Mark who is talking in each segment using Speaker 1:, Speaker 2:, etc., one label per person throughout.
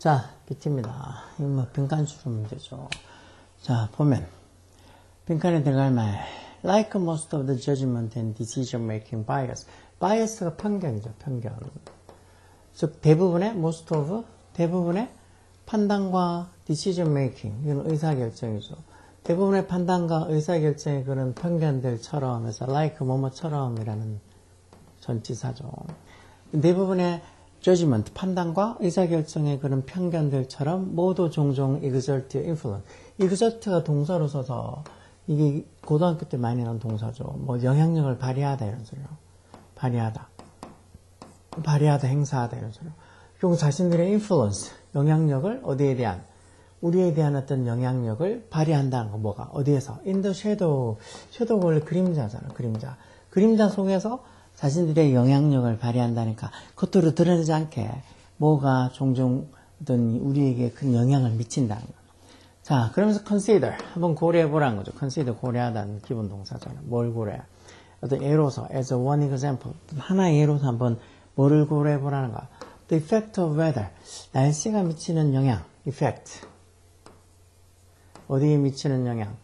Speaker 1: 자, BT입니다. 이거 뭐 빈칸 추론 문제죠. 자, 보면 빈칸에 들어갈 말 like most of the judgment and decision making bias. bias가 편견이죠. 편견. 즉 대부분의 most of 대부분의 판단과 decision making 이건 의사결정이죠. 대부분의 판단과 의사결정의 그런 편견들처럼 해서 like 뭐뭐처럼이라는 전치사죠. 대부분의 judgment, 판단과 의사결정의 그런 편견들처럼 모두 종종 exert influence. exert가 동사로 써서 이게 고등학교 때 많이 나온 동사죠. 뭐 영향력을 발휘하다 이런 소리요. 발휘하다, 행사하다 이런 소리요. 결국 자신들의 influence, 영향력을 어디에 대한, 우리에 대한 어떤 영향력을 발휘한다는 거 뭐가 어디에서? in the shadow. shadow가 원래 그림자잖아. 그림자 속에서 자신들의 영향력을 발휘한다니까 겉으로 드러내지 않게 뭐가 종종 어떤 우리에게 큰 영향을 미친다는 거. 자, 그러면서 consider 한번 고려해보라는 거죠. consider 고려하다는 기본 동사잖아요. 뭘 고려해? 어떤 예로서 as one example 하나의 예로서 한번 뭐를 고려해보라는 거. The effect of weather 날씨가 미치는 영향. effect 어디에 미치는 영향?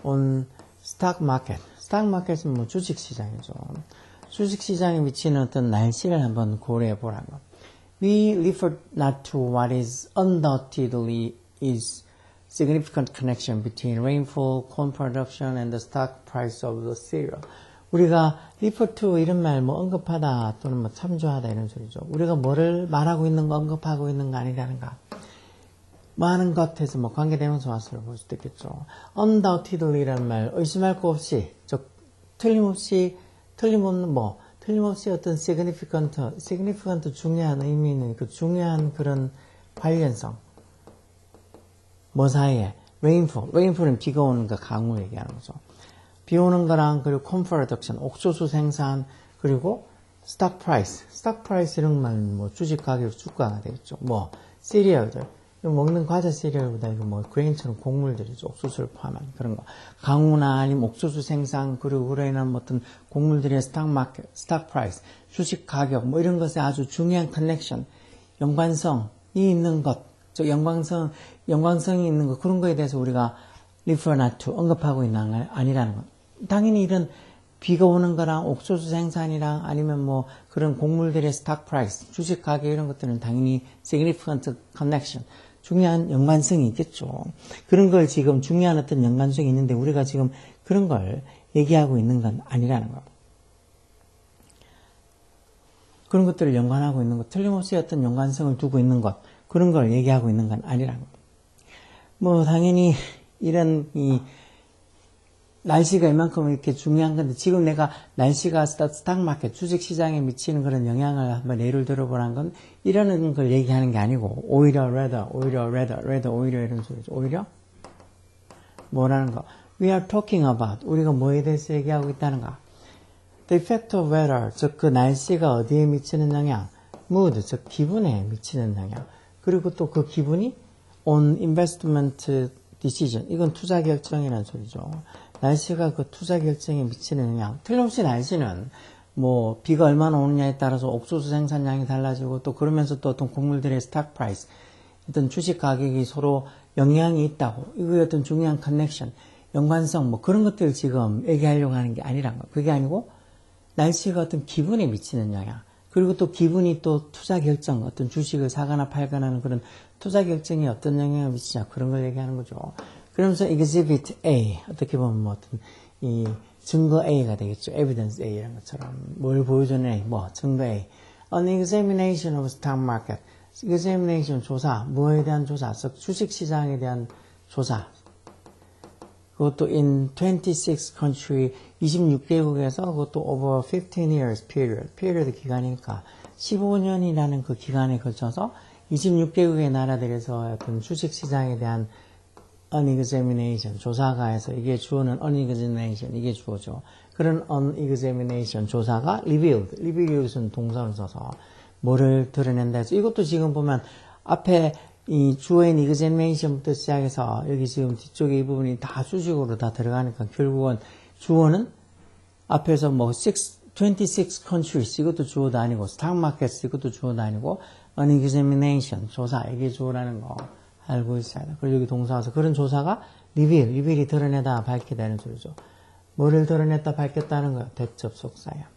Speaker 1: on stock market. stock market은 뭐 주식시장이죠. 주식시장에 미치는 어떤 날씨를 한번 고려해보라는 거. We refer not to what is undoubtedly is significant connection between rainfall, corn production, and the stock price of the cereal. 우리가 refer to 이런 말 뭐 언급하다 또는 뭐 참조하다 이런 소리죠. 우리가 뭐를 말하고 있는 거 언급하고 있는 거 아니라는가. 많은 것에서 뭐 관계대명사 왔을 볼 수도 있겠죠. undoubtedly라는 말 의심할 거 없이 즉 틀림없이 어떤 significant 중요한 의미 있는 그 중요한 그런 관련성. 뭐 사이에? rainfall은 비가 오는 거 강우 얘기하는 거죠. 비 오는 거랑 그리고 corn production, 옥수수 생산, 그리고 stock price 이런 말 뭐 주식 가격 주가가 되겠죠. 뭐 cereal들. 먹는 과자 시리얼보다 이거 뭐 그레인처럼 곡물들이죠. 옥수수를 포함한 그런 거. 강우나 아니면 옥수수 생산 그리고 그로 인한 어떤 곡물들의 스탁 프라이스, 주식 가격 뭐 이런 것에 아주 중요한 커넥션, 연관성이 있는 것, 즉 연관성이 있는 것 그런 거에 대해서 우리가 refer not to 언급하고 있는 거 아니라는 것. 당연히 이런 비가 오는 거랑 옥수수 생산이랑 아니면 뭐 그런 곡물들의 스탁 프라이스, 주식 가격 이런 것들은 당연히 significant connection, 중요한 연관성이 있겠죠. 그런 걸 지금 중요한 어떤 연관성이 있는데 우리가 지금 그런 걸 얘기하고 있는 건 아니라는 거. 그런 것들을 연관하고 있는 것, 틀림없이 어떤 연관성을 두고 있는 것, 그런 걸 얘기하고 있는 건 아니라는 거. 뭐 당연히 이런 날씨가 이만큼 이렇게 중요한 건데 지금 내가 날씨가 스탁마켓 주식시장에 미치는 그런 영향을 한번 예를 들어보라는 건 이러는 걸 얘기하는 게 아니고 오히려 이런 소리죠. 오히려 뭐라는 거. We are talking about 우리가 뭐에 대해서 얘기하고 있다는가. The effect of weather 즉 그 날씨가 어디에 미치는 영향. mood 즉 기분에 미치는 영향. 그리고 또 그 기분이 on investment decision 이건 투자 결정이라는 소리죠. 날씨가 그 투자 결정에 미치는 영향. 틀림없이 날씨는 뭐 비가 얼마나 오느냐에 따라서 옥수수 생산량이 달라지고 또 그러면서 또 어떤 곡물들의 스탁 프라이스, 어떤 주식 가격이 서로 영향이 있다고. 이거의 어떤 중요한 커넥션, 연관성 뭐 그런 것들을 지금 얘기하려고 하는 게 아니란 거. 그게 아니고 날씨가 어떤 기분에 미치는 영향. 그리고 또 기분이 또 투자 결정, 어떤 주식을 사거나 팔거나 하는 그런 투자 결정에 어떤 영향을 미치냐 그런 걸 얘기하는 거죠. 그러면서 exhibit A 어떻게 보면 뭐 어떤 이 증거 A가 되겠죠. evidence A 이런 것처럼 뭘 보여주는 A, 뭐 증거 A. An examination of stock market. examination 조사, 뭐에 대한 조사, 주식 시장에 대한 조사. 그것도 in 26 country 26개국에서 그것도 over 15 years period 기간이니까 15년이라는 그 기간에 걸쳐서 26개국의 나라들에서 어떤 주식 시장에 대한 an examination 조사가 해서 이게 주어는 an examination 이게 주어죠. 그런 an examination 조사가 revealed는 동사를 써서 뭐를 드러낸다 해서 이것도 지금 보면 앞에 이 주어인 examination부터 시작해서 여기 지금 뒤쪽에 이 부분이 다 수식으로 다 들어가니까 결국은 주어는 앞에서 뭐 6 26 countries 이것도 주어도 아니고 stock markets 이것도 주어도 아니고 an examination 조사 이게 주어라는 거 알고 있어야 돼. 그리고 여기 동사 와서 그런 조사가 reveal이 드러내다 밝히다 이런 소리죠. 뭐를 드러냈다 밝혔다는 거야. 대접속사야.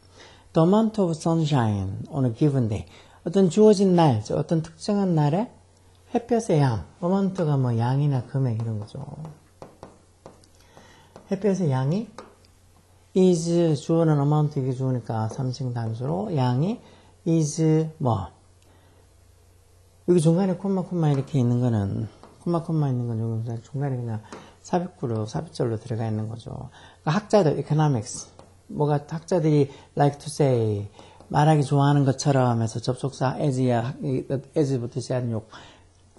Speaker 1: The amount of sunshine on a given day. 어떤 주어진 날, 어떤 특정한 날에 햇볕의 양, amount가 뭐 양이나 금액 이런 거죠. 햇볕의 양이 is 주어는 amount 이게 주어니까 삼식 단수로 양이 is 뭐 여기 중간에 콤마 이렇게 있는 거는 콤마 있는 건 여기 중간에 그냥 삽입절로 들어가 있는 거죠. 그러니까 학자들 economics 뭐가 학자들이 like to say 말하기 좋아하는 것처럼 해서 접속사 as부터 시작하는 욕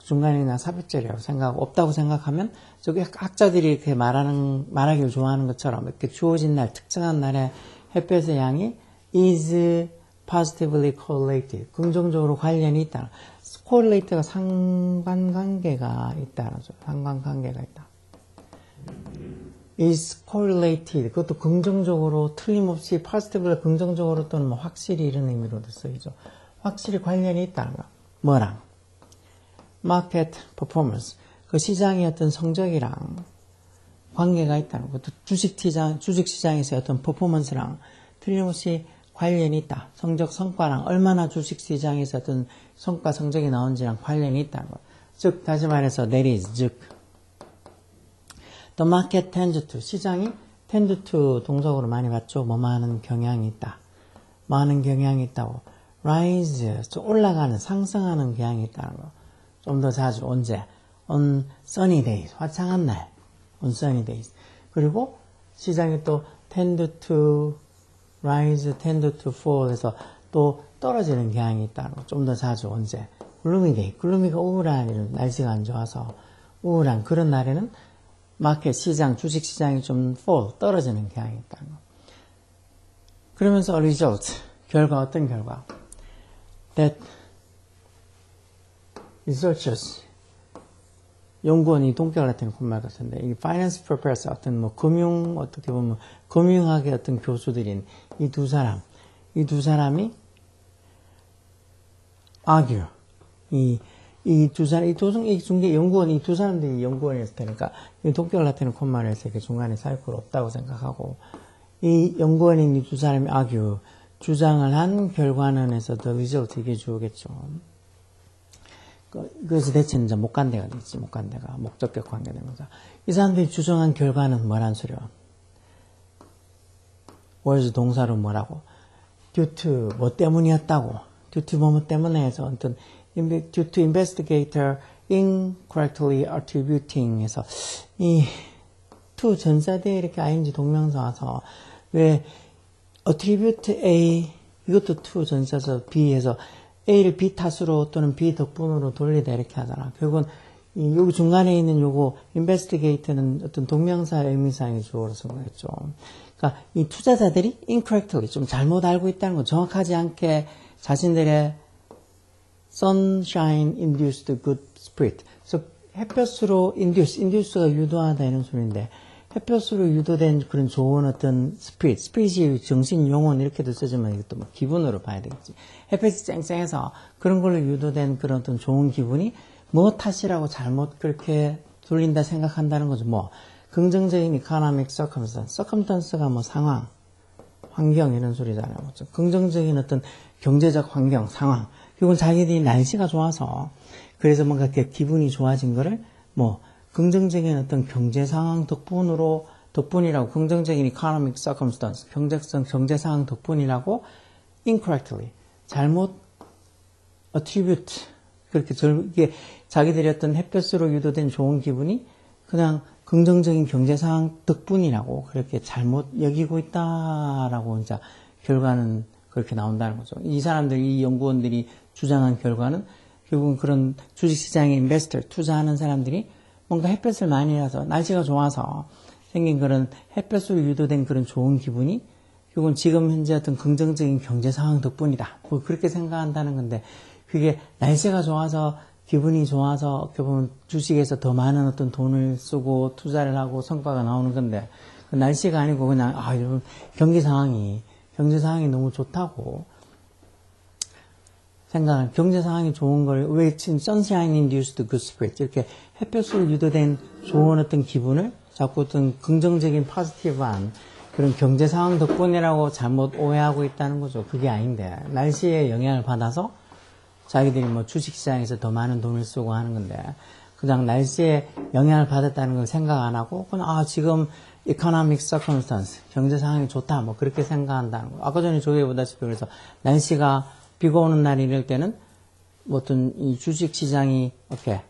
Speaker 1: 중간에 그냥 삽입절이라고 생각하고 없다고 생각하면 저기 학자들이 이렇게 말하기를 좋아하는 것처럼 이렇게 주어진 날 특정한 날에 햇볕의 양이 is positively correlated 긍정적으로 관련이 있다. correlate가 상관관계가 있다는 거죠. 상관관계가 있다. is correlated 그것도 긍정적으로 틀림없이 positively 긍정적으로 또는 뭐 확실히 이런 의미로도 쓰이죠. 확실히 관련이 있다는 거. 뭐랑? market performance 그 시장의 어떤 성적이랑 관계가 있다는 거. 또 주식시장에서의 어떤 퍼포먼스랑 틀림없이 관련이 있다. 성과랑 얼마나 주식시장에서 어떤 성과 성적이 나온지랑 관련이 있다는 거. 즉 다시 말해서 that is 즉 the market tends to 시장이 tend to 동적으로 많이 봤죠. 뭐 많은 경향이 있다. 많은 경향이 있다고. rise 올라가는 상승하는 경향이 있다는 거. 좀 더 자주 언제? on sunny days 화창한 날 on sunny days 그리고 시장이 또 tend to rise, tend to fall 해서 또 떨어지는 경향이 있다는 거. 좀 더 자주 언제? gloomy day gloommy가 우울한 이런 날씨가 안 좋아서 우울한 그런 날에는 마켓 시장 주식시장이 좀 fall 떨어지는 경향이 있다는 거. 그러면서 result 결과 어떤 결과? that researchers 연구원이 동격을 나타낸 콧말 같은데 이 finance professor 어떤 뭐 금융 어떻게 보면 금융학의 어떤 교수들인 이 두 사람이 argue 이 중계 연구원이 이 두 사람들이 연구원이었을 테니까 이 동격을 나타낸 콧말을 해서 이렇게 중간에 사이클 없다고 생각하고 이 연구원인 이 두 사람이 argue 주장을 한 결과는 해서 the result 이게 주어겠죠. 그래서 대체 이제 목간대가 되지, 목간대가. 목적격 관계된 거죠. 이 사람들이 주장한 결과는 뭐란 소리야? was 동사로 뭐라고? due to 뭐 때문이었다고. due to 뭐 때문에 해서 어떤 due to investigator incorrectly attributing 해서 이 to 전사대에 이렇게 ing 동명사 와서 왜 attribute A 이것도 to 전사서 B 해서 A를 B 탓으로 또는 B 덕분으로 돌리다 이렇게 하잖아. 결국은 여기 중간에 있는 요거 investigate는 어떤 동명사 의미상의 주어로 쓴 거겠죠. 그러니까 이 투자자들이 incorrectly 좀 잘못 알고 있다는 거 정확하지 않게 자신들의 sunshine induced good spirit. 그래서 햇볕으로 induce가 유도하다 이런 소리인데 햇볕으로 유도된 그런 좋은 어떤 spirit이 정신, 영혼 이렇게도 쓰지만 이것도 뭐 기분으로 봐야 되겠지. 햇볕이 쨍쨍해서 그런 걸로 유도된 그런 어떤 좋은 기분이 뭐 탓이라고 잘못 그렇게 돌린다 생각한다는 거죠. 뭐 긍정적인 economic circumstance가 뭐 상황, 환경 이런 소리잖아요. 그렇죠? 긍정적인 어떤 경제적 환경, 상황. 결국은 자기들이 날씨가 좋아서 그래서 뭔가 이렇게 기분이 좋아진 거를 뭐 긍정적인 어떤 경제 상황 덕분이라고 긍정적인 economic circumstance, 경제 상황 덕분이라고 incorrectly 잘못 attribute 그렇게 이게 자기들이 어떤 햇볕으로 유도된 좋은 기분이 그냥 긍정적인 경제 상황 덕분이라고 그렇게 잘못 여기고 있다라고 이제 결과는 그렇게 나온다는 거죠. 이 사람들이 이 연구원들이 주장한 결과는 결국은 그런 주식시장에 investor 투자하는 사람들이 뭔가 햇볕을 많이 해서 날씨가 좋아서 생긴 그런 햇볕으로 유도된 그런 좋은 기분이 결국은 지금 현재 어떤 긍정적인 경제 상황 덕분이다. 뭐 그렇게 생각한다는 건데 그게 날씨가 좋아서 기분이 좋아서 어떻게 보면 주식에서 더 많은 어떤 돈을 쓰고 투자를 하고 성과가 나오는 건데 그 날씨가 아니고 그냥 여러분 경기 상황이 경제 상황이 너무 좋다고 생각하는, 경제 상황이 좋은 걸 왜 지금 sunshine induced good spirit 이렇게 햇볕으로 유도된 좋은 어떤 기분을 자꾸 어떤 긍정적인 포지티브한 그런 경제 상황 덕분이라고 잘못 오해하고 있다는 거죠. 그게 아닌데 날씨에 영향을 받아서 자기들이 뭐 주식시장에서 더 많은 돈을 쓰고 하는 건데 그냥 날씨에 영향을 받았다는 걸 생각 안 하고 그냥 지금 economic circumstance 경제 상황이 좋다 뭐 그렇게 생각한다는 거. 아까 전에 조회보다시피 그래서 날씨가 비가 오는 날 이럴 때는 뭐 어떤 이 주식시장이 이렇게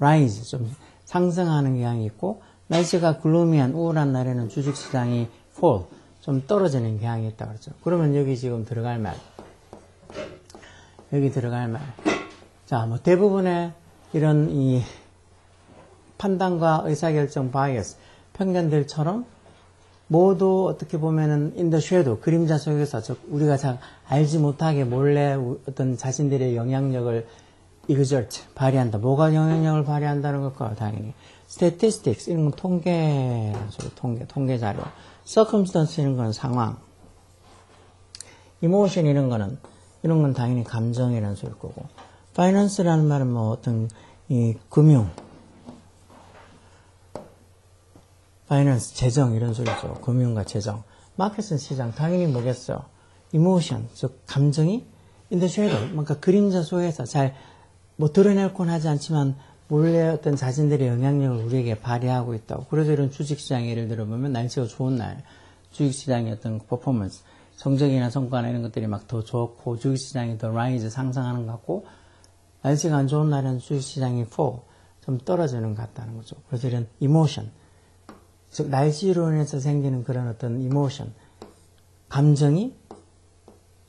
Speaker 1: rise 좀 상승하는 경향이 있고 날씨가 글루미한 우울한 날에는 주식시장이 fall 좀 떨어지는 경향이 있다 그러죠. 그러면 여기 지금 들어갈 말 여기 들어갈 말 자 뭐 대부분의 이런 이 판단과 의사결정 바이어스 편견들처럼 모두 어떻게 보면은 in the shadow 그림자 속에서 우리가 잘 알지 못하게 몰래 어떤 자신들의 영향력을 exert 발휘한다. 뭐가 영향력을 발휘한다는 걸까요? 당연히 statistics 이런 건 통계라는 소리, 통계 자료. circumstance 이런 건 상황. emotion 이런 건 당연히 감정이라는 소리일 거고. finance라는 말은 뭐 어떤 이 금융. 파이낸스, 재정 이런 소리죠. 금융과 재정. 마켓은 시장. 당연히 뭐겠어요? 이모션, 즉 감정이 in the shadow. 그러니까 그림자 속에서 잘 뭐 드러내곤 하지 않지만 몰래 어떤 자신들의 영향력을 우리에게 발휘하고 있다고. 그래서 이런 주식시장 예를 들어보면 날씨가 좋은 날 주식시장의 어떤 퍼포먼스, 성적이나 성과나 이런 것들이 막 더 좋고 주식시장이 더 라이즈 상승하는 것 같고 날씨가 안 좋은 날은 주식시장이 fall 좀 떨어지는 것 같다는 거죠. 그래서 이런 이모션 즉 날씨로 인해서 생기는 그런 어떤 이모션 감정이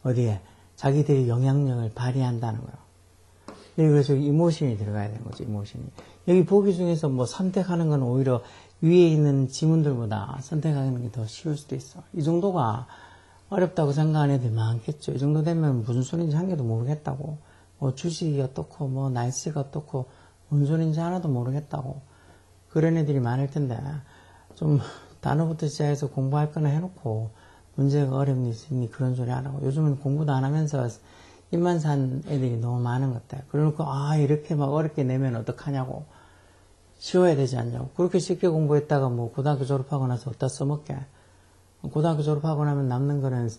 Speaker 1: 어디에 자기들이 영향력을 발휘한다는 거예요. 그래서 이모션이 들어가야 되는 거죠. 이모션이 여기 보기 중에서 뭐 선택하는 건 오히려 위에 있는 지문들보다 선택하는 게 더 쉬울 수도 있어. 이 정도가 어렵다고 생각하는 애들이 많겠죠. 이 정도 되면 무슨 소리인지 한 개도 모르겠다고 뭐 주식이 어떻고 뭐 날씨가 어떻고 무슨 소리인지 하나도 모르겠다고 그런 애들이 많을 텐데 좀 단어부터 시작해서 공부할 거나 해놓고 문제가 어렵니 있니 그런 소리 안 하고 요즘은 공부도 안 하면서 입만 산 애들이 너무 많은 것 같아요. 그러니까 이렇게 막 어렵게 내면 어떡하냐고 쉬워야 되지 않냐고 그렇게 쉽게 공부했다가 뭐 고등학교 졸업하고 나서 어디다 써먹게 고등학교 졸업하고 나면 남는 거는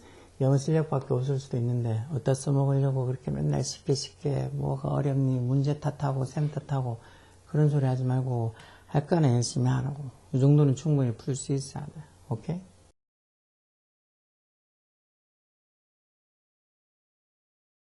Speaker 1: 영어 실력밖에 없을 수도 있는데 어디다 써먹으려고 그렇게 맨날 쉽게 뭐가 어렵니 문제 탓하고 쌤 탓하고 그런 소리 하지 말고 할 거나 열심히 하라고 이 정도는 충분히 풀 수 있어야 돼. 오케이?